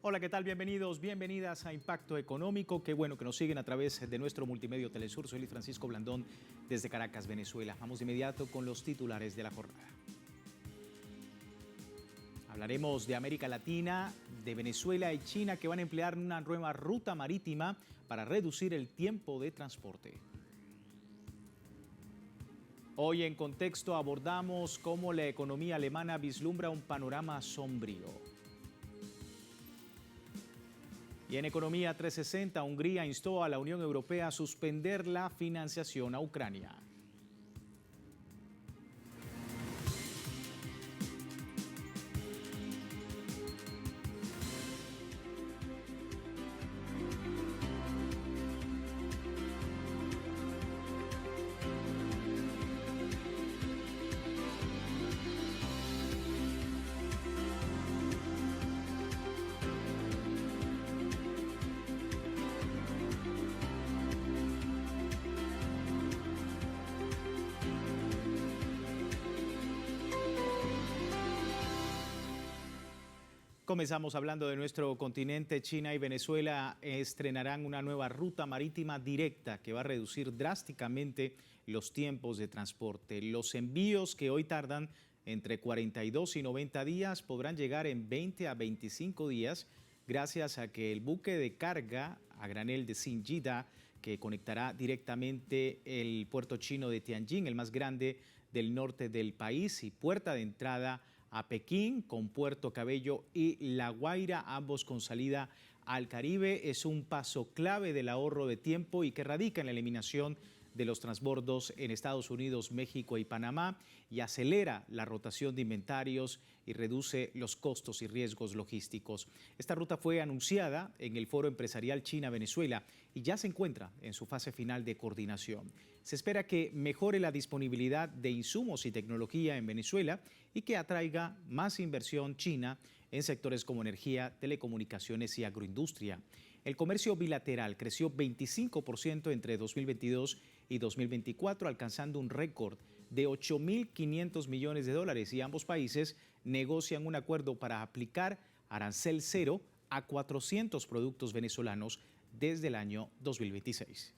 Hola, ¿qué tal? Bienvenidos, bienvenidas a Impacto Económico. Qué bueno que nos siguen a través de nuestro multimedio Telesur. Soy Luis Francisco Blandón desde Caracas, Venezuela. Vamos de inmediato con los titulares de la jornada. Hablaremos de América Latina, de Venezuela y China que van a emplear una nueva ruta marítima para reducir el tiempo de transporte. Hoy en Contexto abordamos cómo la economía alemana vislumbra un panorama sombrío. Y en Economía 360, Hungría instó a la Unión Europea a suspender la financiación a Ucrania. Comenzamos hablando de nuestro continente. China y Venezuela estrenarán una nueva ruta marítima directa que va a reducir drásticamente los tiempos de transporte. Los envíos que hoy tardan entre 42 y 90 días podrán llegar en 20 a 25 días gracias a que el buque de carga a granel de Xinjiang, que conectará directamente el puerto chino de Tianjin, el más grande del norte del país y puerta de entrada a Pekín, con Puerto Cabello y La Guaira, ambos con salida al Caribe, es un paso clave del ahorro de tiempo y que radica en la eliminación de los transbordos en Estados Unidos, México y Panamá y acelera la rotación de inventarios y reduce los costos y riesgos logísticos. Esta ruta fue anunciada en el Foro Empresarial China-Venezuela y ya se encuentra en su fase final de coordinación. Se espera que mejore la disponibilidad de insumos y tecnología en Venezuela y que atraiga más inversión china en sectores como energía, telecomunicaciones y agroindustria. El comercio bilateral creció 25% entre 2022 y 2024, alcanzando un récord de 8.500 millones de dólares y ambos países negocian un acuerdo para aplicar arancel cero a 400 productos venezolanos desde el año 2026.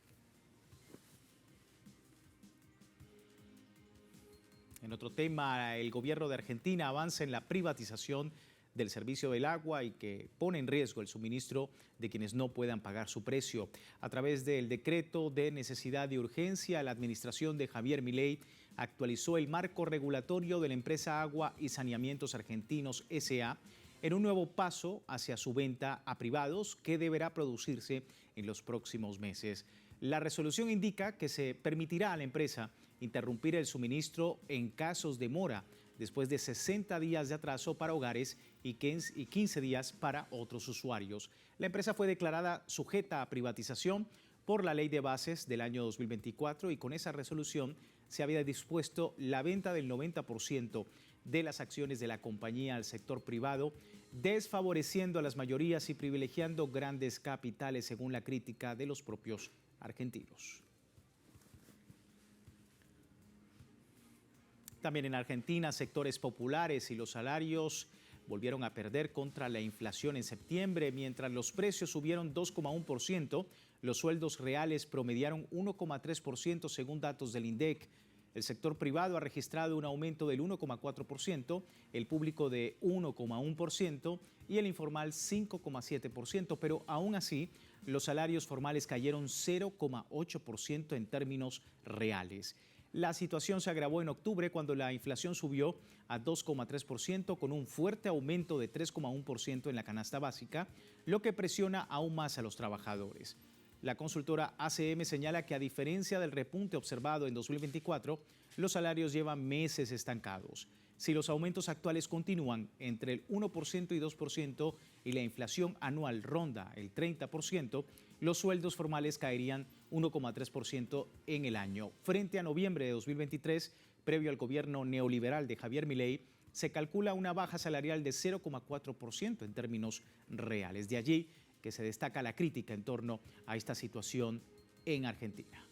En otro tema, el gobierno de Argentina avanza en la privatización del servicio del agua y que pone en riesgo el suministro de quienes no puedan pagar su precio. A través del decreto de necesidad y urgencia, la administración de Javier Milei actualizó el marco regulatorio de la empresa Agua y Saneamientos Argentinos S.A. en un nuevo paso hacia su venta a privados que deberá producirse en los próximos meses. La resolución indica que se permitirá a la empresa interrumpir el suministro en casos de mora después de 60 días de atraso para hogares y 15 días para otros usuarios. La empresa fue declarada sujeta a privatización por la Ley de Bases del año 2024 y con esa resolución se había dispuesto la venta del 90% de las acciones de la compañía al sector privado, desfavoreciendo a las mayorías y privilegiando grandes capitales, según la crítica de los propios argentinos. También en Argentina, sectores populares y los salarios volvieron a perder contra la inflación en septiembre. Mientras los precios subieron 2,1%, los sueldos reales promediaron 1,3% según datos del INDEC. El sector privado ha registrado un aumento del 1,4%, el público de 1,1% y el informal 5,7%, pero aún así los salarios formales cayeron 0,8% en términos reales. La situación se agravó en octubre cuando la inflación subió a 2,3% con un fuerte aumento de 3,1% en la canasta básica, lo que presiona aún más a los trabajadores. La consultora ACM señala que a diferencia del repunte observado en 2024, los salarios llevan meses estancados. Si los aumentos actuales continúan entre el 1% y 2% y la inflación anual ronda el 30%, los sueldos formales caerían 1,3% en el año. Frente a noviembre de 2023, previo al gobierno neoliberal de Javier Milei, se calcula una baja salarial de 0,4% en términos reales. De allí que se destaca la crítica en torno a esta situación en Argentina.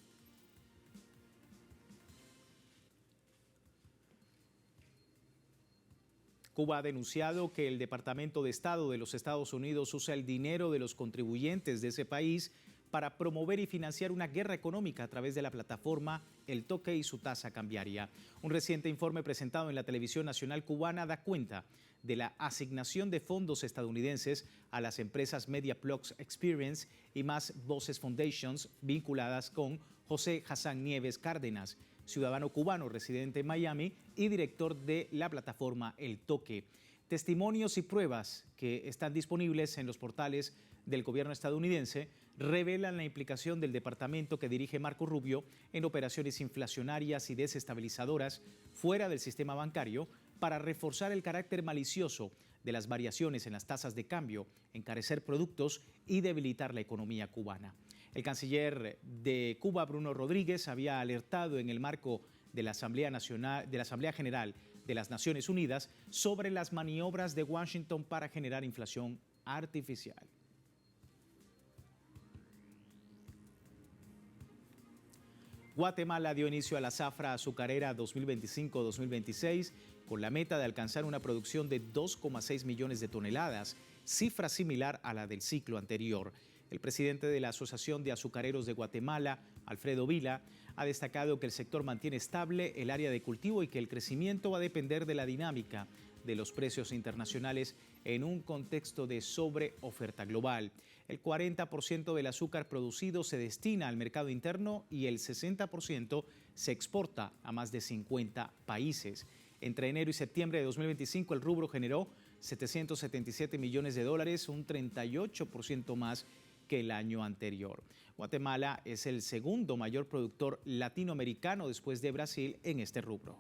Cuba ha denunciado que el Departamento de Estado de los Estados Unidos usa el dinero de los contribuyentes de ese país para promover y financiar una guerra económica a través de la plataforma El Toque y su tasa cambiaria. Un reciente informe presentado en la televisión nacional cubana da cuenta de la asignación de fondos estadounidenses a las empresas MediaPlus Experience y Más Voces Foundations vinculadas con José Hassan Nieves Cárdenas, ciudadano cubano residente en Miami y director de la plataforma El Toque. Testimonios y pruebas que están disponibles en los portales del gobierno estadounidense revelan la implicación del departamento que dirige Marco Rubio en operaciones inflacionarias y desestabilizadoras fuera del sistema bancario para reforzar el carácter malicioso de las variaciones en las tasas de cambio, encarecer productos y debilitar la economía cubana. El canciller de Cuba, Bruno Rodríguez, había alertado en el marco de la Asamblea General de las Naciones Unidas sobre las maniobras de Washington para generar inflación artificial. Guatemala dio inicio a la zafra azucarera 2025-2026 con la meta de alcanzar una producción de 2,6 millones de toneladas, cifra similar a la del ciclo anterior. El presidente de la Asociación de Azucareros de Guatemala, Alfredo Vila, ha destacado que el sector mantiene estable el área de cultivo y que el crecimiento va a depender de la dinámica de los precios internacionales en un contexto de sobreoferta global. El 40% del azúcar producido se destina al mercado interno y el 60% se exporta a más de 50 países. Entre enero y septiembre de 2025, el rubro generó 777 millones de dólares, un 38% más que el año anterior. Guatemala es el segundo mayor productor latinoamericano después de Brasil en este rubro.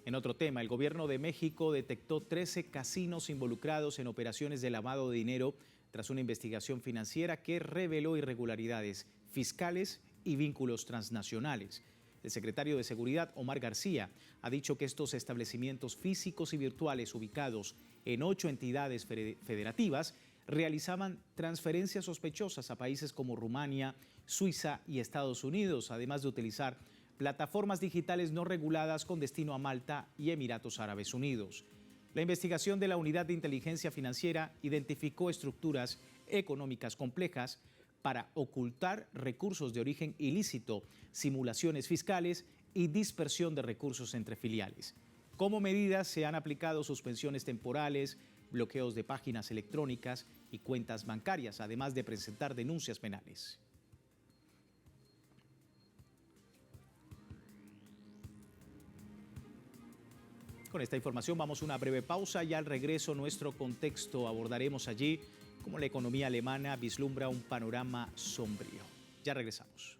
En otro tema, el gobierno de México detectó 13 casinos involucrados en operaciones de lavado de dinero tras una investigación financiera que reveló irregularidades fiscales y vínculos transnacionales. El secretario de Seguridad, Omar García, ha dicho que estos establecimientos físicos y virtuales ubicados en 8 entidades federativas realizaban transferencias sospechosas a países como Rumania, Suiza y Estados Unidos, además de utilizar plataformas digitales no reguladas con destino a Malta y Emiratos Árabes Unidos. La investigación de la Unidad de Inteligencia Financiera identificó estructuras económicas complejas para ocultar recursos de origen ilícito, simulaciones fiscales y dispersión de recursos entre filiales. Como medidas se han aplicado suspensiones temporales, bloqueos de páginas electrónicas y cuentas bancarias, además de presentar denuncias penales. Con esta información vamos a una breve pausa y al regreso nuestro contexto abordaremos allí cómo la economía alemana vislumbra un panorama sombrío. Ya regresamos.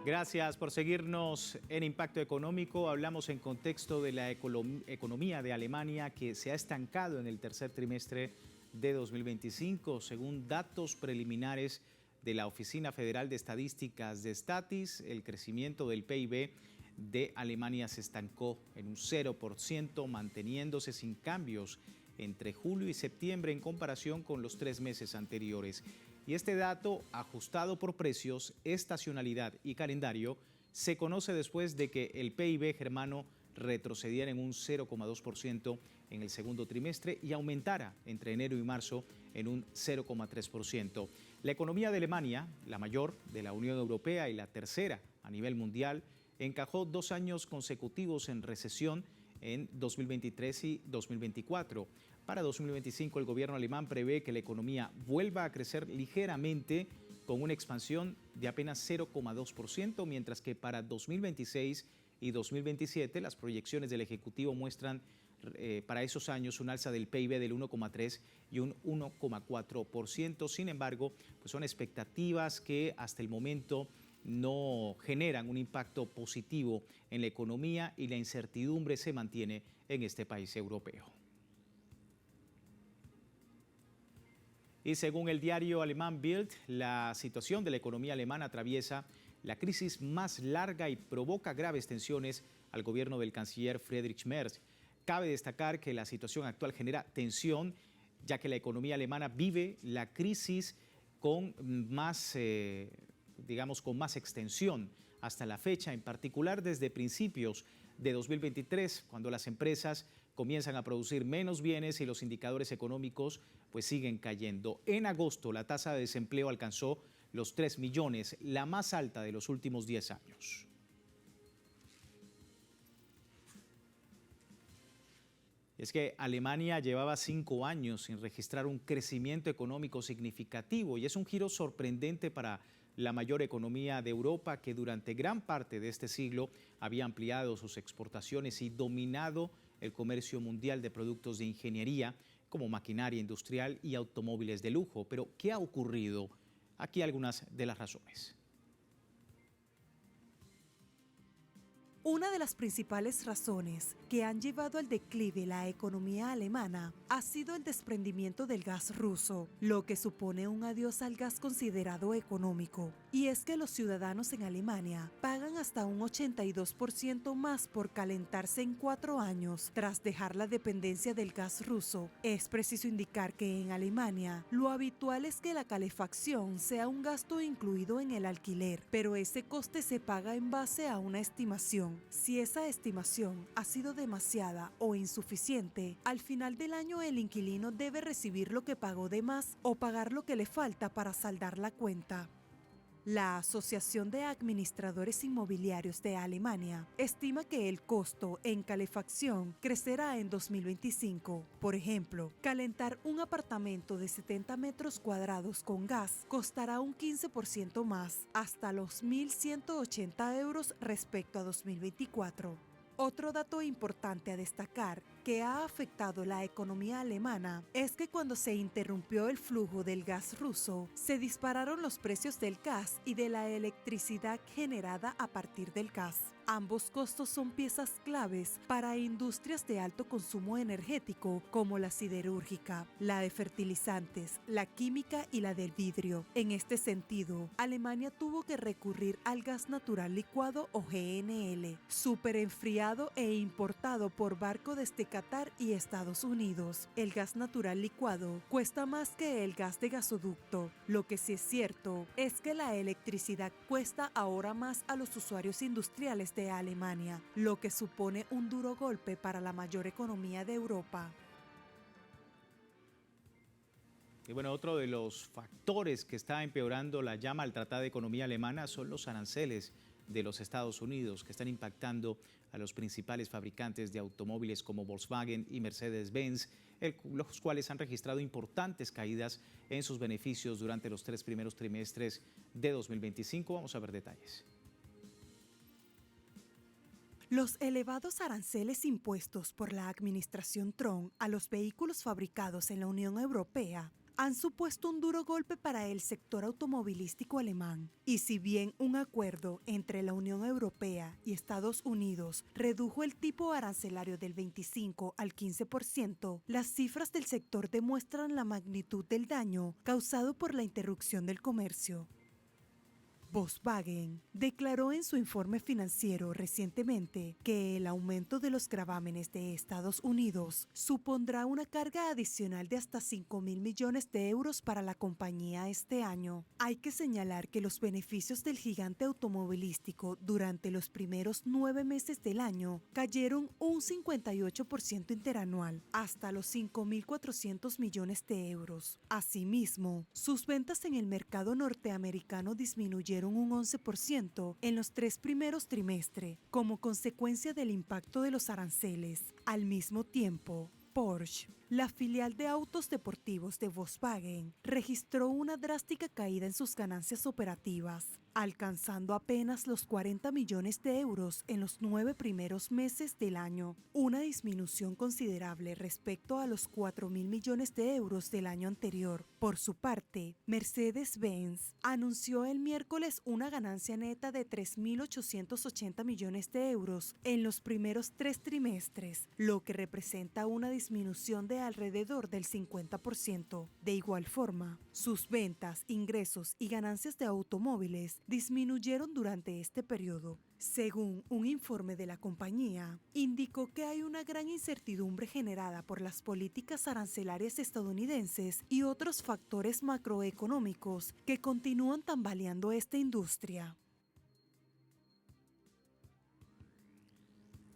Gracias por seguirnos en Impacto Económico. Hablamos en contexto de la economía de Alemania que se ha estancado en el tercer trimestre de 2025. Según datos preliminares de la Oficina Federal de Estadísticas de Statis, el crecimiento del PIB de Alemania se estancó en un 0%, manteniéndose sin cambios entre julio y septiembre en comparación con los 3 meses anteriores. Y este dato, ajustado por precios, estacionalidad y calendario, se conoce después de que el PIB germano retrocediera en un 0,2% en el segundo trimestre y aumentara entre enero y marzo en un 0,3%. La economía de Alemania, la mayor de la Unión Europea y la tercera a nivel mundial, encajó 2 años consecutivos en recesión en 2023 y 2024. Para 2025, el gobierno alemán prevé que la economía vuelva a crecer ligeramente con una expansión de apenas 0,2%, mientras que para 2026 y 2027 las proyecciones del Ejecutivo muestran para esos años un alza del PIB del 1,3 y un 1,4%. Sin embargo, pues son expectativas que hasta el momento no generan un impacto positivo en la economía y la incertidumbre se mantiene en este país europeo. Y según el diario alemán Bild, la situación de la economía alemana atraviesa la crisis más larga y provoca graves tensiones al gobierno del canciller Friedrich Merz. Cabe destacar que la situación actual genera tensión, ya que la economía alemana vive la crisis con más, con más extensión hasta la fecha, en particular desde principios de 2023, cuando las empresas comienzan a producir menos bienes y los indicadores económicos pues siguen cayendo. En agosto la tasa de desempleo alcanzó los 3 millones, la más alta de los últimos 10 años. Es que Alemania llevaba 5 años sin registrar un crecimiento económico significativo y es un giro sorprendente para la mayor economía de Europa, que durante gran parte de este siglo había ampliado sus exportaciones y dominado el comercio mundial de productos de ingeniería como maquinaria industrial y automóviles de lujo. Pero, ¿qué ha ocurrido? Aquí algunas de las razones. Una de las principales razones que han llevado al declive la economía alemana ha sido el desprendimiento del gas ruso, lo que supone un adiós al gas considerado económico. Y es que los ciudadanos en Alemania pagan hasta un 82% más por calentarse en 4 años tras dejar la dependencia del gas ruso. Es preciso indicar que en Alemania lo habitual es que la calefacción sea un gasto incluido en el alquiler, pero ese coste se paga en base a una estimación. Si esa estimación ha sido demasiada o insuficiente, al final del año el inquilino debe recibir lo que pagó de más o pagar lo que le falta para saldar la cuenta. La Asociación de Administradores Inmobiliarios de Alemania estima que el costo en calefacción crecerá en 2025. Por ejemplo, calentar un apartamento de 70 metros cuadrados con gas costará un 15% más, hasta los 1.180 euros respecto a 2024. Otro dato importante a destacar que ha afectado la economía alemana es que cuando se interrumpió el flujo del gas ruso, se dispararon los precios del gas y de la electricidad generada a partir del gas. Ambos costos son piezas claves para industrias de alto consumo energético como la siderúrgica, la de fertilizantes, la química y la del vidrio. En este sentido, Alemania tuvo que recurrir al gas natural licuado o GNL, superenfriado e importado por barco desde Qatar y Estados Unidos. El gas natural licuado cuesta más que el gas de gasoducto. Lo que sí es cierto es que la electricidad cuesta ahora más a los usuarios industriales de Alemania, lo que supone un duro golpe para la mayor economía de Europa. Y bueno, otro de los factores que está empeorando la ya maltratada economía alemana son los aranceles de los Estados Unidos, que están impactando a los principales fabricantes de automóviles como Volkswagen y Mercedes-Benz, los cuales han registrado importantes caídas en sus beneficios durante los 3 primeros trimestres de 2025. Vamos a ver detalles. Los elevados aranceles impuestos por la administración Trump a los vehículos fabricados en la Unión Europea han supuesto un duro golpe para el sector automovilístico alemán. Y si bien un acuerdo entre la Unión Europea y Estados Unidos redujo el tipo arancelario del 25 al 15%, las cifras del sector demuestran la magnitud del daño causado por la interrupción del comercio. Volkswagen declaró en su informe financiero recientemente que el aumento de los gravámenes de Estados Unidos supondrá una carga adicional de hasta 5.000 millones de euros para la compañía este año. Hay que señalar que los beneficios del gigante automovilístico durante los primeros 9 meses del año cayeron un 58% interanual, hasta los 5.400 millones de euros. Asimismo, sus ventas en el mercado norteamericano disminuyeron un 11% en los 3 primeros trimestres, como consecuencia del impacto de los aranceles. Al mismo tiempo, Porsche La filial de autos deportivos de Volkswagen registró una drástica caída en sus ganancias operativas, alcanzando apenas los 40 millones de euros en los 9 primeros meses del año, una disminución considerable respecto a los 4.000 millones de euros del año anterior. Por su parte, Mercedes-Benz anunció el miércoles una ganancia neta de 3.880 millones de euros en los primeros 3 trimestres, lo que representa una disminución de alrededor del 50%. De igual forma, sus ventas, ingresos y ganancias de automóviles disminuyeron durante este periodo. Según un informe de la compañía, indicó que hay una gran incertidumbre generada por las políticas arancelarias estadounidenses y otros factores macroeconómicos que continúan tambaleando esta industria.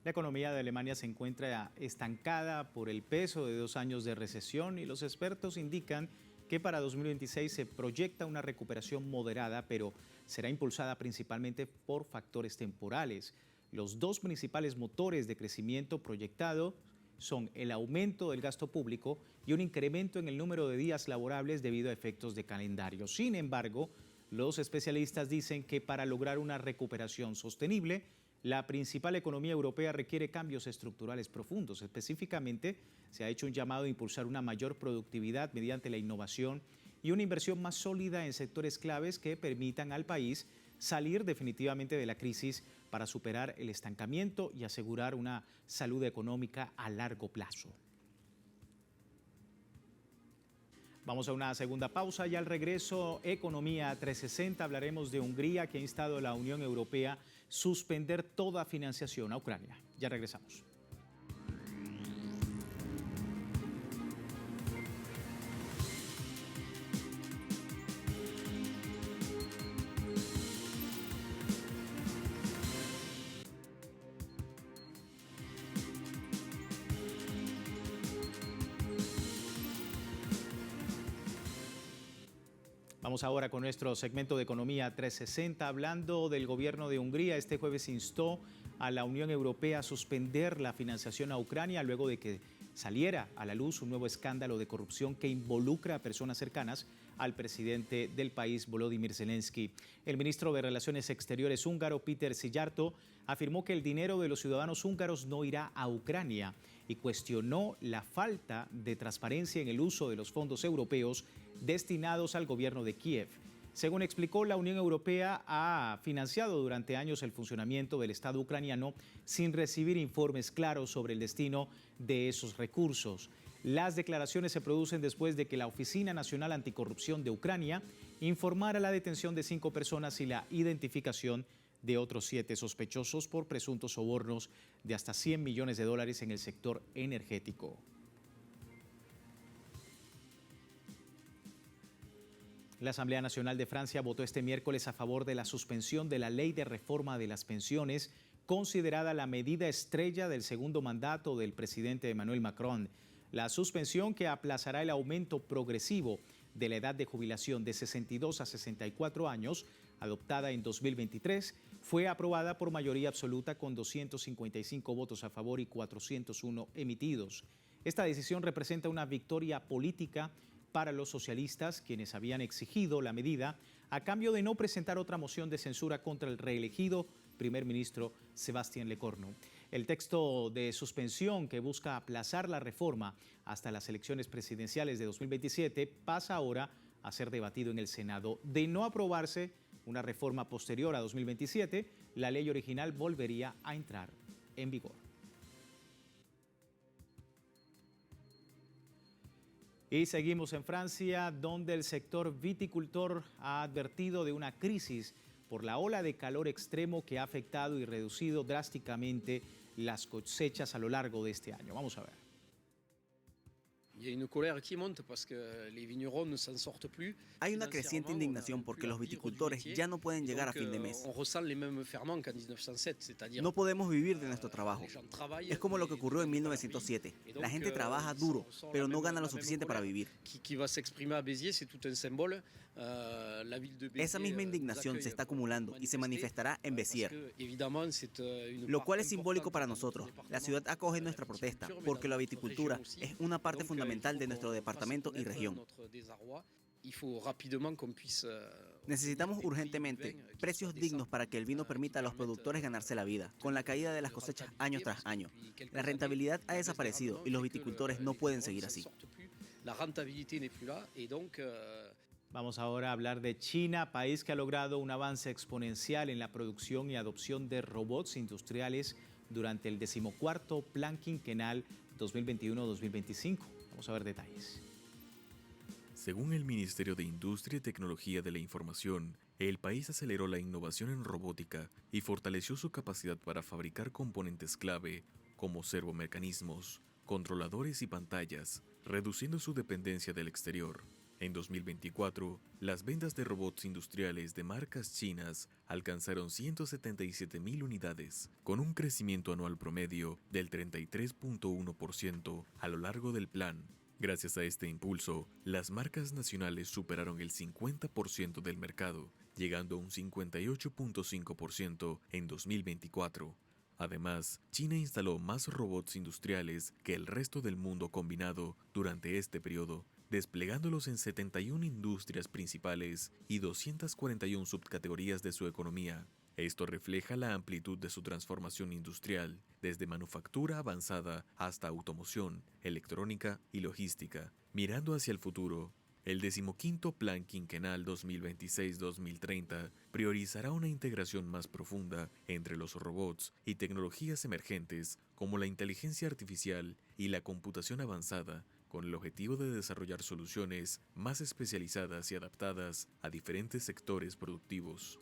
La economía de Alemania se encuentra estancada por el peso de 2 años de recesión y los expertos indican que para 2026 se proyecta una recuperación moderada, pero será impulsada principalmente por factores temporales. Los 2 principales motores de crecimiento proyectado son el aumento del gasto público y un incremento en el número de días laborables debido a efectos de calendario. Sin embargo, los especialistas dicen que para lograr una recuperación sostenible, la principal economía europea requiere cambios estructurales profundos. Específicamente, se ha hecho un llamado a impulsar una mayor productividad mediante la innovación y una inversión más sólida en sectores claves que permitan al país salir definitivamente de la crisis para superar el estancamiento y asegurar una salud económica a largo plazo. Vamos a una segunda pausa y al regreso, Economía 360, hablaremos de Hungría, que ha instado a la Unión Europea a suspender toda financiación a Ucrania. Ya regresamos. Vamos ahora con nuestro segmento de Economía 360, hablando del gobierno de Hungría. Este jueves instó a la Unión Europea a suspender la financiación a Ucrania luego de que saliera a la luz un nuevo escándalo de corrupción que involucra a personas cercanas al presidente del país, Volodymyr Zelensky. El ministro de Relaciones Exteriores húngaro, Péter Szijjártó, afirmó que el dinero de los ciudadanos húngaros no irá a Ucrania y cuestionó la falta de transparencia en el uso de los fondos europeos destinados al gobierno de Kiev. Según explicó, la Unión Europea ha financiado durante años el funcionamiento del Estado ucraniano sin recibir informes claros sobre el destino de esos recursos. Las declaraciones se producen después de que la Oficina Nacional Anticorrupción de Ucrania informara la detención de 5 personas y la identificación de otros 7 sospechosos por presuntos sobornos de hasta $100 millones en el sector energético. La Asamblea Nacional de Francia votó este miércoles a favor de la suspensión de la ley de reforma de las pensiones, considerada la medida estrella del segundo mandato del presidente Emmanuel Macron. La suspensión, que aplazará el aumento progresivo de la edad de jubilación de 62 a 64 años, adoptada en 2023, fue aprobada por mayoría absoluta con 255 votos a favor y 401 emitidos. Esta decisión representa una victoria política para los socialistas, quienes habían exigido la medida a cambio de no presentar otra moción de censura contra el reelegido primer ministro Sébastien Lecornu. El texto de suspensión, que busca aplazar la reforma hasta las elecciones presidenciales de 2027, pasa ahora a ser debatido en el Senado. De no aprobarse una reforma posterior a 2027, la ley original volvería a entrar en vigor. Y seguimos en Francia, donde el sector viticultor ha advertido de una crisis por la ola de calor extremo que ha afectado y reducido drásticamente las cosechas a lo largo de este año. Vamos a ver. Hay una creciente indignación porque los viticultores ya no pueden llegar a fin de mes. No podemos vivir de nuestro trabajo. Es como lo que ocurrió en 1907. La gente trabaja duro, pero no gana lo suficiente para vivir. Esa misma indignación se está acumulando y se manifestará en Béziers, lo cual es simbólico para nosotros. La ciudad acoge nuestra protesta porque la viticultura es una parte fundamental de nuestro departamento y región. Necesitamos urgentemente precios dignos para que el vino permita a los productores ganarse la vida, con la caída de las cosechas año tras año. La rentabilidad ha desaparecido y los viticultores no pueden seguir así. Vamos ahora a hablar de China, país que ha logrado un avance exponencial en la producción y adopción de robots industriales durante el 14º Plan Quinquenal 2021-2025. Vamos a ver detalles. Según el Ministerio de Industria y Tecnología de la Información, el país aceleró la innovación en robótica y fortaleció su capacidad para fabricar componentes clave como servomecanismos, controladores y pantallas, reduciendo su dependencia del exterior. En 2024, las ventas de robots industriales de marcas chinas alcanzaron 177.000 unidades, con un crecimiento anual promedio del 33.1% a lo largo del plan. Gracias a este impulso, las marcas nacionales superaron el 50% del mercado, llegando a un 58.5% en 2024. Además, China instaló más robots industriales que el resto del mundo combinado durante este periodo, desplegándolos en 71 industrias principales y 241 subcategorías de su economía. Esto refleja la amplitud de su transformación industrial, desde manufactura avanzada hasta automoción, electrónica y logística. Mirando hacia el futuro, el 15º Plan Quinquenal 2026-2030 priorizará una integración más profunda entre los robots y tecnologías emergentes como la inteligencia artificial y la computación avanzada, con el objetivo de desarrollar soluciones más especializadas y adaptadas a diferentes sectores productivos.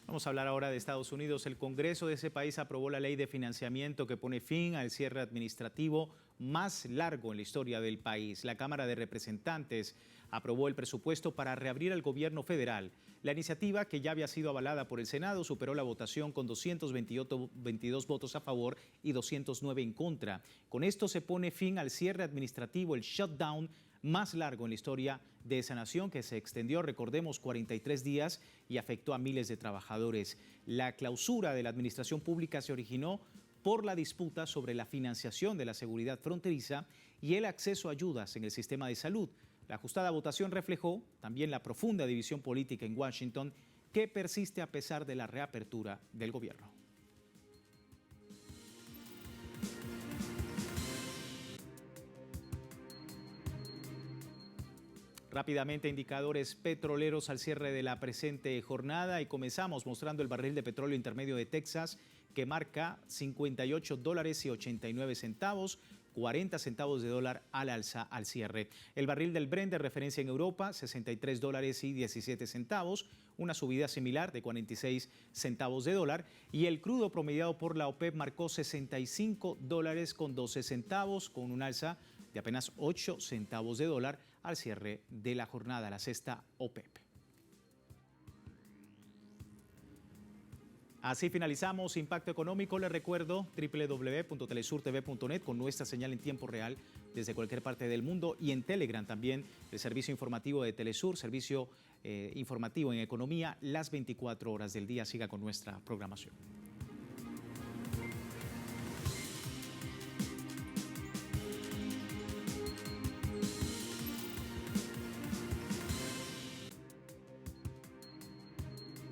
Vamos a hablar ahora de Estados Unidos. El Congreso de ese país aprobó la ley de financiamiento que pone fin al cierre administrativo más largo en la historia del país. La Cámara de Representantes aprobó el presupuesto para reabrir al gobierno federal. La iniciativa, que ya había sido avalada por el Senado, superó la votación con 222 votos a favor y 209 en contra. Con esto se pone fin al cierre administrativo, el shutdown más largo en la historia de esa nación, que se extendió, recordemos, 43 días y afectó a miles de trabajadores. La clausura de la administración pública se originó por la disputa sobre la financiación de la seguridad fronteriza y el acceso a ayudas en el sistema de salud. La ajustada votación reflejó también la profunda división política en Washington, que persiste a pesar de la reapertura del gobierno. Rápidamente, indicadores petroleros al cierre de la presente jornada, y comenzamos mostrando el barril de petróleo intermedio de Texas, que marca $58.89, 40 centavos de dólar al alza al cierre. El barril del Brent de referencia en Europa, $63.17, una subida similar de 46 centavos de dólar, y el crudo promediado por la OPEP marcó $65.12, con un alza de apenas 8 centavos de dólar al cierre de la jornada, la sexta OPEP. Así finalizamos Impacto Económico. Les recuerdo www.telesurtv.net con nuestra señal en tiempo real desde cualquier parte del mundo, y en Telegram también el servicio informativo de Telesur, servicio informativo en economía las 24 horas del día. Siga con nuestra programación.